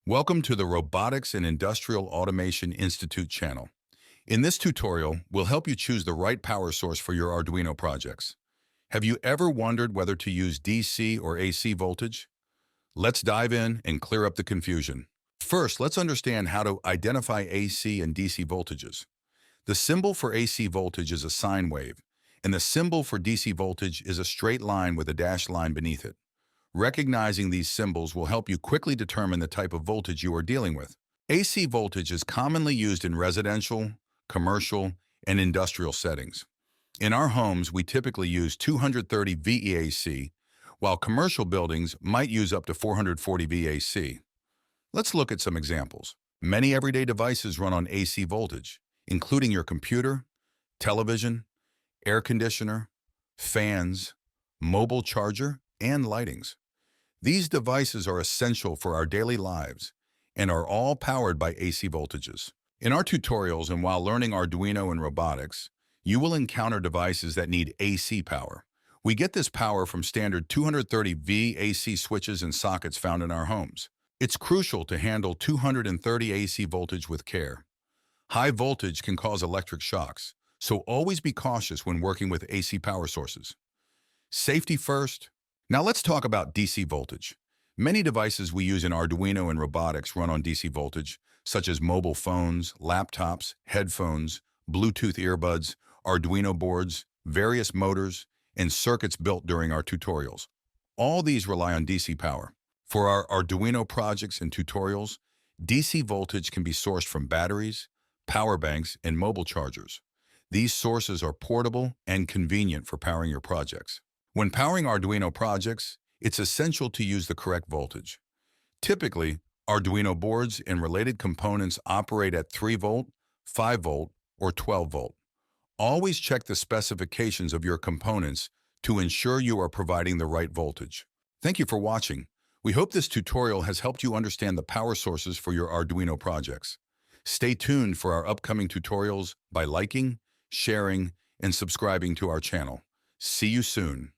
Welcome to the Robotics and Industrial Automation Institute channel. In this tutorial, we'll help you choose the right power source for your Arduino projects. Have you ever wondered whether to use DC or AC voltage? Let's dive in and clear up the confusion. First, let's understand how to identify AC and DC voltages. The symbol for AC voltage is a sine wave, and the symbol for DC voltage is a straight line with a dashed line beneath it. Recognizing these symbols will help you quickly determine the type of voltage you are dealing with. AC voltage is commonly used in residential, commercial, and industrial settings. In our homes, we typically use 230 VEAC, while commercial buildings might use up to 440 VAC. Let's look at some examples. Many everyday devices run on AC voltage, including your computer, television, air conditioner, fans, mobile charger, and lightings. These devices are essential for our daily lives and are all powered by AC voltages. In our tutorials and while learning Arduino and robotics, you will encounter devices that need AC power. We get this power from standard 230 V AC switches and sockets found in our homes. It's crucial to handle 230 AC voltage with care. High voltage can cause electric shocks, so always be cautious when working with AC power sources. Safety first. Now let's talk about DC voltage. Many devices we use in Arduino and robotics run on DC voltage, such as mobile phones, laptops, headphones, Bluetooth earbuds, Arduino boards, various motors, and circuits built during our tutorials. All these rely on DC power. For our Arduino projects and tutorials, DC voltage can be sourced from batteries, power banks, and mobile chargers. These sources are portable and convenient for powering your projects. When powering Arduino projects, it's essential to use the correct voltage. Typically, Arduino boards and related components operate at 3 volt, 5 volt, or 12 volt. Always check the specifications of your components to ensure you are providing the right voltage. Thank you for watching. We hope this tutorial has helped you understand the power sources for your Arduino projects. Stay tuned for our upcoming tutorials by liking, sharing, and subscribing to our channel. See you soon.